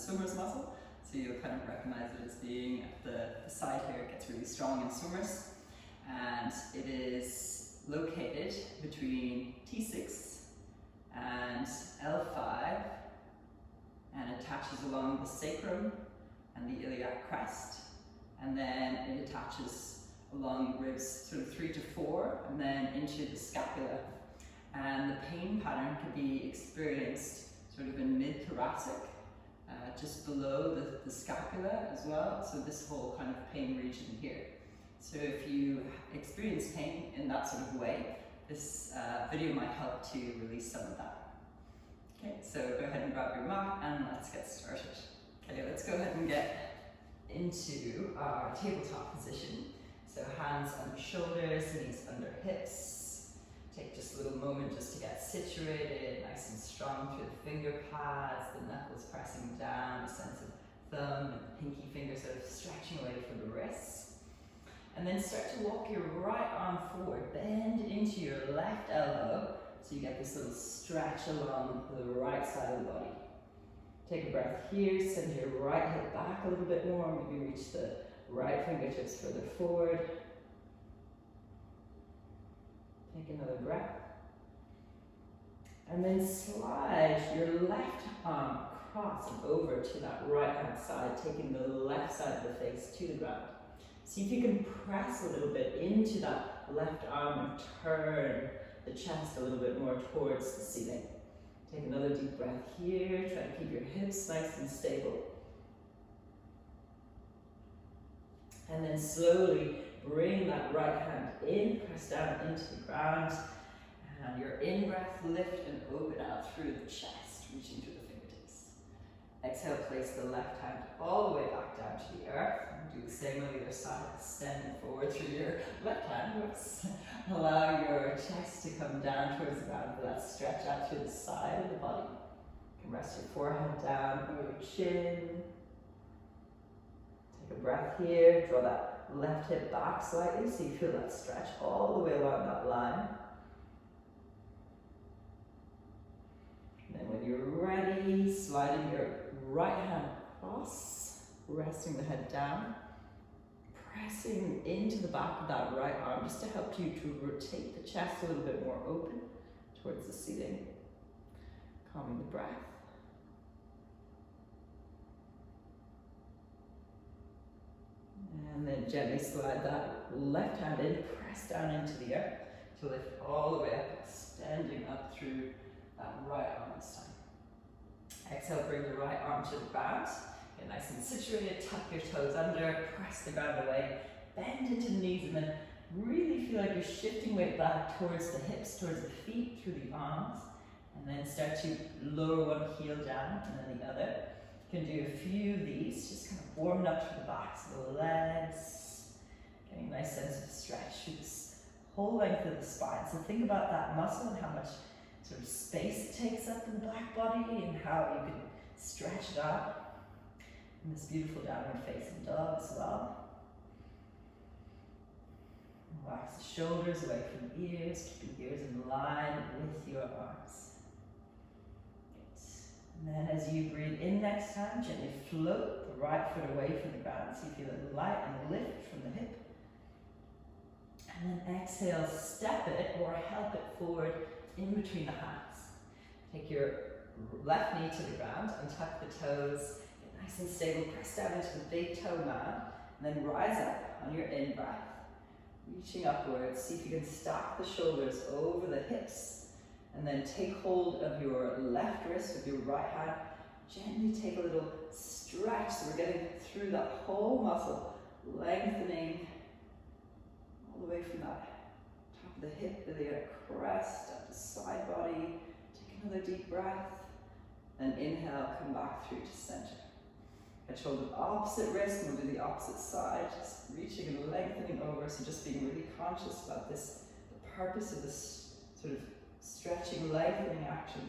swimmers muscle. So you'll kind of recognize it as being at the side here. It gets really strong in swimmers. And it is located between T6 and L5 and attaches along the sacrum and the iliac crest. And then it attaches along ribs sort of 3 to 4 and then into the scapula. And the pain pattern can be experienced sort of in mid-thoracic, just below the scapula as well. So this whole kind of pain region here. So if you experience pain in that sort of way, this video might help to release some of that. Okay, so go ahead and grab your mat and let's get started. Okay, let's go ahead and get into our tabletop position. So hands under shoulders, knees under hips. Take just a little moment just to get situated, nice and strong through the finger pads, the knuckles pressing down, a sense of thumb and pinky finger sort of stretching away from the wrists. And then start to walk your right arm forward, bend into your left elbow, so you get this little stretch along the right side of the body. Take a breath here, send your right hip back a little bit more, maybe reach the right fingertips further forward. Take another breath. And then slide your left arm across and over to that right hand side, taking the left side of the face to the ground. See if you can press a little bit into that left arm and turn the chest a little bit more towards the ceiling. Take another deep breath here. Try to keep your hips nice and stable. And then slowly bring that right hand in, press down into the ground. And your in-breath, lift and open out through the chest, reaching through the fingertips. Exhale, place the left hand all the way back down to the earth. Do the same on the other side, extend forward through your left hand. Whoops. Allow your chest to come down towards the ground for that stretch out through the side of the body. You can rest your forehead down or your chin. Take a breath here, draw that left hip back slightly so you feel that stretch all the way along that line. And then when you're ready, sliding your right hand across, resting the head down, pressing into the back of that right arm just to help you to rotate the chest a little bit more open towards the ceiling. Calming the breath. And then gently slide that left hand in, press down into the earth to lift all the way up, extending up through that right arm this time. Exhale, bring the right arm to the ground. Get nice and situated, tuck your toes under, press the ground away, bend into the knees, and then really feel like you're shifting weight back towards the hips, towards the feet, through the arms, and then start to lower one heel down and then the other. You can do a few of these, just kind of warming up through the backs of the legs, getting a nice sense of stretch through this whole length of the spine. So think about that muscle and how much sort of space it takes up in the back body and how you can stretch it out. And this beautiful downward facing dog as well. Relax the shoulders away from the ears, keeping the ears in line with your arms. Good. And then as you breathe in next time, gently float the right foot away from the ground so you feel it light and lift from the hip. And then exhale, step it or help it forward in between the hands. Take your left knee to the ground and tuck the toes. Nice and stable, press down into the big toe mound, and then rise up on your in-breath, reaching upwards. See if you can stack the shoulders over the hips, and then take hold of your left wrist with your right hand. Gently take a little stretch, so we're getting through that whole muscle, lengthening all the way from that top of the hip to the crest, up the side body. Take another deep breath, and inhale, come back through to center. Control the opposite wrist, move to the opposite side, just reaching and lengthening over. So just being really conscious about this, the purpose of this sort of stretching, lengthening action.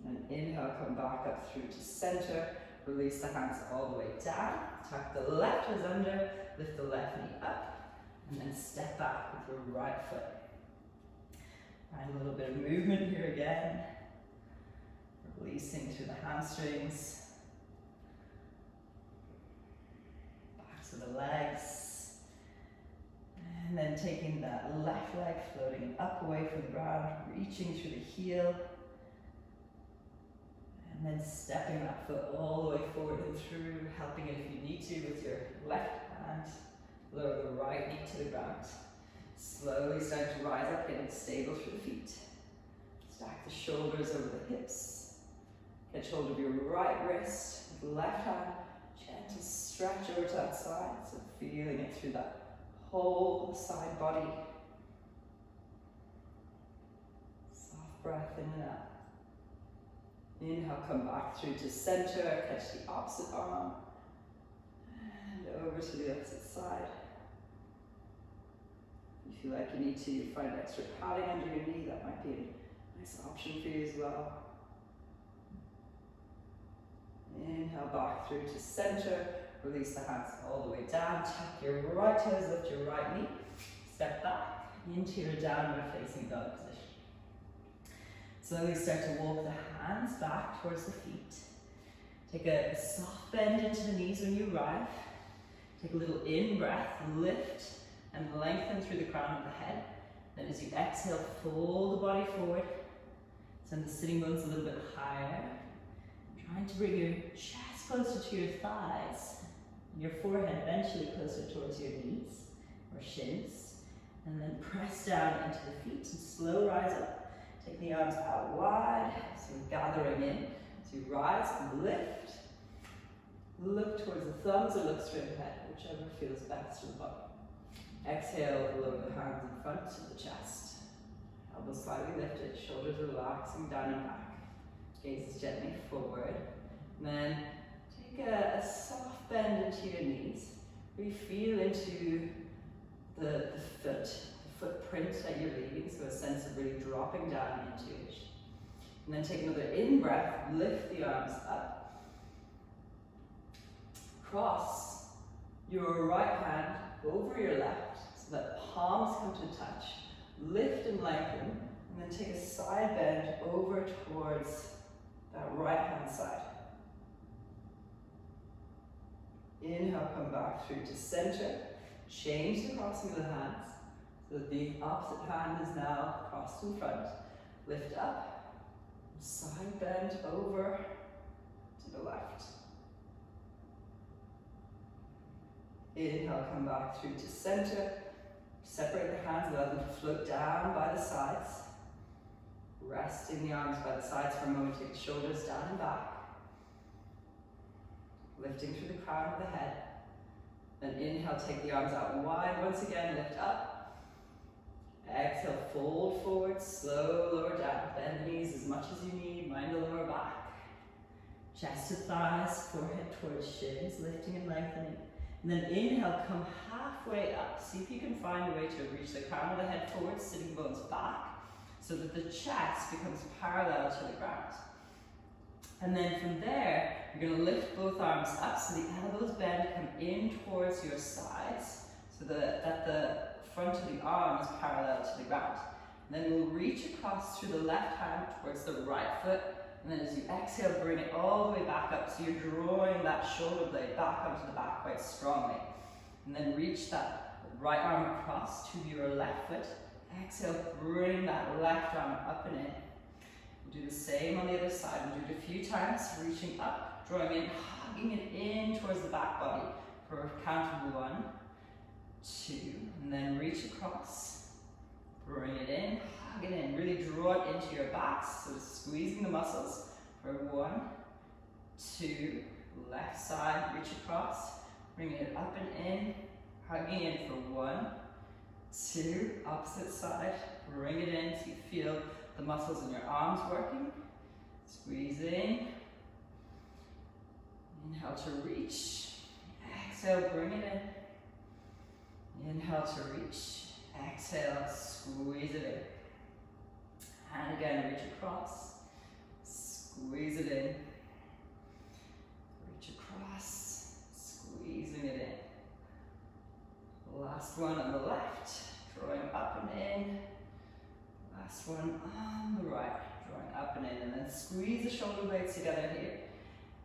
And then inhale, come back up through to center. Release the hands all the way down. Tuck the left toes under, lift the left knee up, and then step back with your right foot. Find a little bit of movement here again. Release releasing through the hamstrings, back to the legs, and then taking that left leg, floating up away from the ground, reaching through the heel, and then stepping that foot all the way forward and through, helping it if you need to with your left hand. Lower the right knee to the ground. Slowly start to rise up, getting stable through the feet. Stack the shoulders over the hips. Catch hold of your right wrist with the left hand. Gentle stretch over to that side, so feeling it through that whole side body. Soft breath in and out. Inhale, come back through to center, catch the opposite arm, and over to the opposite side. If you feel like you need to find extra padding under your knee, that might be a nice option for you as well. Inhale, back through to center, release the hands all the way down, tuck your right toes, lift your right knee, step back into your downward facing dog position. Slowly start to walk the hands back towards the feet. Take a soft bend into the knees when you arrive. Take a little in-breath, lift and lengthen through the crown of the head. Then as you exhale, fold the body forward. Send the sitting bones a little bit higher. Trying to bring your chest closer to your thighs. Your forehead eventually closer towards your knees or shins. And then press down into the feet and slow rise up. Take the arms out wide, so gathering in. As you rise and lift. Look towards the thumbs or look straight ahead, whichever feels best for the body. Exhale, lower the hands in front of the chest. Elbows slightly lifted, shoulders relaxing down and back. Gaze gently forward. And then take a soft bend into your knees. Really feel into the footprint that you're leaving, so a sense of really dropping down into it. And then take another in-breath, lift the arms up. Cross your right hand over your left so that palms come to touch. Lift and lengthen, and then take a side bend over towards that right hand side. Inhale, come back through to center. Change the crossing of the hands so that the opposite hand is now crossed in front. Lift up, side bend over to the left. Inhale, come back through to center. Separate the hands, allow them to float down by the sides. Resting the arms by the sides for a moment, take the shoulders down and back. Lifting through the crown of the head. Then inhale, take the arms out wide. Once again, lift up. Exhale, fold forward, slow lower down. Bend the knees as much as you need, mind the lower back. Chest to thighs, forehead towards shins, lifting and lengthening. And then inhale, come halfway up. See if you can find a way to reach the crown of the head forward, sitting bones back, so that the chest becomes parallel to the ground. And then from there, you're going to lift both arms up so the elbows bend, come in towards your sides, so that the front of the arm is parallel to the ground. And then we'll reach across through the left hand towards the right foot. And then as you exhale, bring it all the way back up. So you're drawing that shoulder blade back onto the back quite strongly. And then reach that right arm across to your left foot. Exhale, bring that left arm up and in. We'll do the same on the other side. We'll do it a few times, reaching up, drawing in, hugging it in towards the back body for a count of 1, 2, and then reach across. Bring it in, hug it in, really draw it into your backs, so squeezing the muscles for 1, 2, left side, reach across, bringing it up and in, hugging in for 1, 2, opposite side, bring it in so you feel the muscles in your arms working, squeezing, inhale to reach, exhale, bring it in, inhale to reach, exhale, squeeze it in. And again, reach across, squeeze it in. Reach across, squeezing it in. Last one on the left, drawing up and in. Last one on the right, drawing up and in. And then squeeze the shoulder blades together here.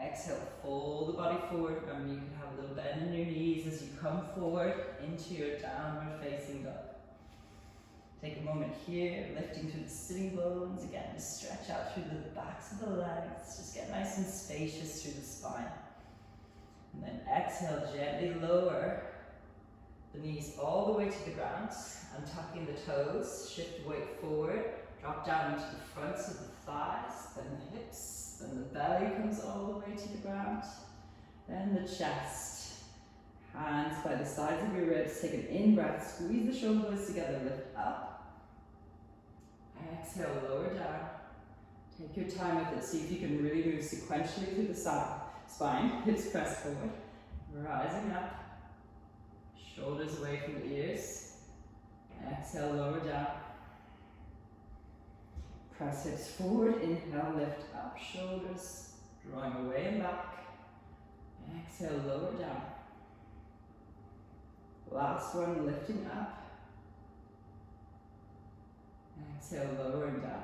Exhale, fold the body forward. Remember, you can have a little bend in your knees as you come forward into your downward facing dog. Take a moment here, lifting through the sitting bones. Again, just stretch out through the backs of the legs. Just get nice and spacious through the spine. And then exhale, gently lower the knees all the way to the ground. Untucking the toes, shift weight forward. Drop down into the fronts of the thighs, then the hips, then the belly comes all the way to the ground. Then the chest. Hands by the sides of your ribs. Take an in-breath, squeeze the shoulder blades together, lift up. Exhale, lower down. Take your time with it. See if you can really move sequentially through the spine. Hips press forward. Rising up. Shoulders away from the ears. Exhale, lower down. Press hips forward. Inhale, lift up. Shoulders drawing away and back. Exhale, lower down. Last one, lifting up. Exhale, lowering down.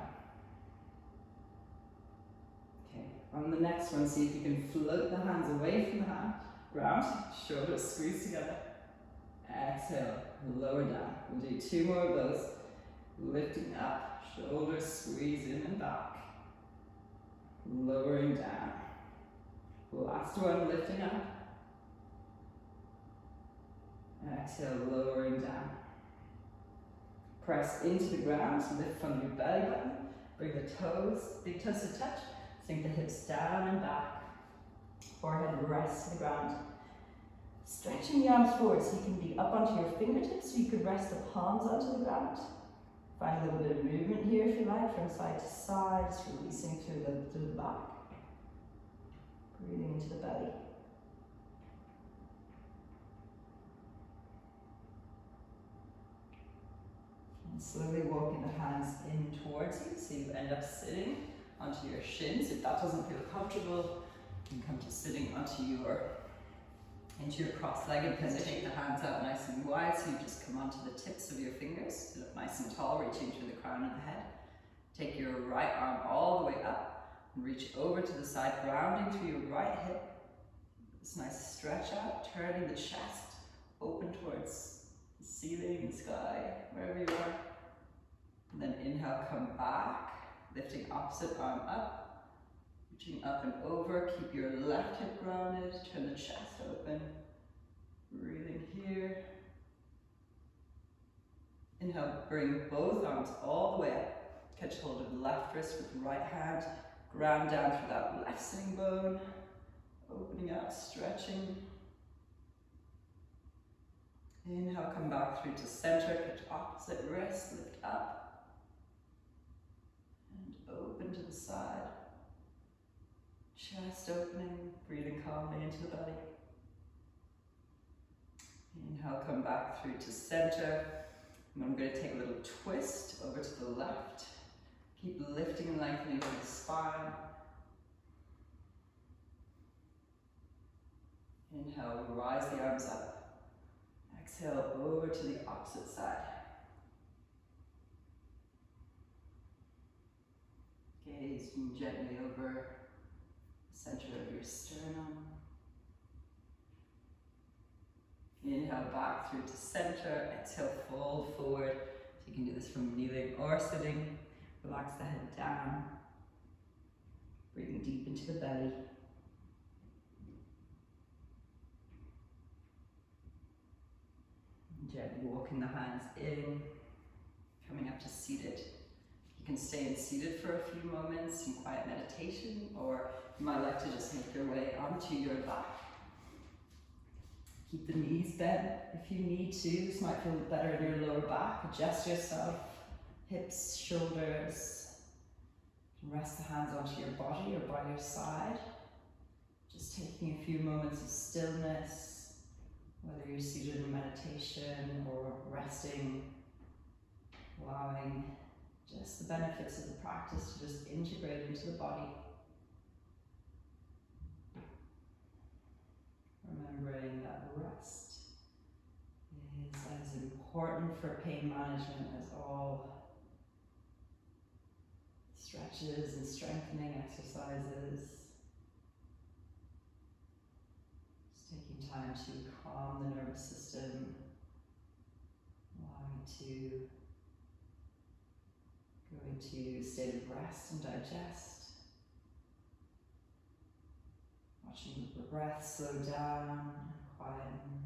Okay, on the next one, see if you can float the hands away from the ground. Shoulders squeeze together. Exhale, lower down. We'll do 2 more of those. Lifting up, shoulders squeeze in and back. Lowering down. Last one, lifting up. Exhale, lowering down. Press into the ground, lift from your belly button. Bring the toes, big toes to touch. Sink the hips down and back. Forehead rests to the ground. Stretching the arms forward so you can be up onto your fingertips, so you could rest the palms onto the ground. Find a little bit of movement here if you like, from side to side, just releasing through the back. Breathing into the belly. And slowly walking the hands in towards you, so you end up sitting onto your shins. If that doesn't feel comfortable, you can come to sitting into your cross-legged position. Take the hands out nice and wide, so you just come onto the tips of your fingers. Sit up nice and tall, reaching through the crown of the head. Take your right arm all the way up, and reach over to the side, grounding through your right hip. This nice stretch out, turning the chest open towards the ceiling, sky, wherever you are. And then inhale, come back, lifting opposite arm up. Reaching up and over, keep your left hip grounded, turn the chest open, breathing here. Inhale, bring both arms all the way up, catch hold of the left wrist with the right hand, ground down through that left sitting bone, opening out, stretching. Inhale, come back through to center, catch opposite wrist, lift up, and open to the side. Chest opening, breathing calmly into the belly. Inhale, come back through to center. And I'm going to take a little twist over to the left. Keep lifting and lengthening through the spine. Inhale, rise the arms up. Exhale, over to the opposite side. Gazing gently over center of your sternum. Inhale, back through to center. Exhale, fold forward. So you can do this from kneeling or sitting. Relax the head down. Breathing deep into the belly. Gently walking the hands in, coming up to seated. You can stay in seated for a few moments in quiet meditation, or you might like to just make your way onto your back. Keep the knees bent if you need to. This might feel better in your lower back. Adjust yourself, hips, shoulders. Rest the hands onto your body or by your side. Just taking a few moments of stillness, whether you're seated in meditation or resting, allowing just the benefits of the practice to just integrate into the body. Remembering that rest is as important for pain management as all stretching stretches and strengthening exercises. Just taking time to calm the nervous system, allowing it to go into a state of rest and digest. Watching the breath slow down and quieten.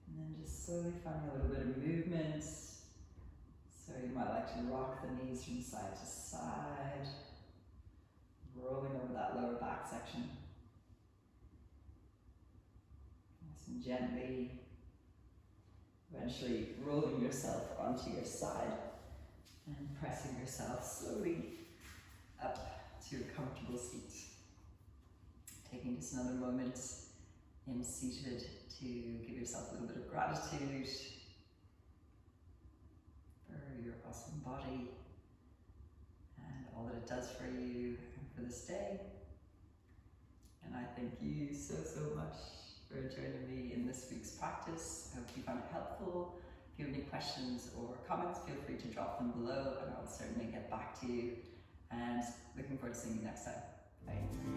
And then just slowly finding a little bit of movement. So you might like to rock the knees from side to side, rolling over that lower back section. Nice and gently, eventually rolling yourself onto your side and pressing yourself slowly up to a comfortable seat. Taking just another moment in seated to give yourself a little bit of gratitude for your awesome body and all that it does for you and for this day. And I thank you so much for joining me in this week's practice. I hope you found it helpful. If you have any questions or comments, feel free to drop them below and I'll certainly get back to you. And looking forward to seeing you next time. Bye.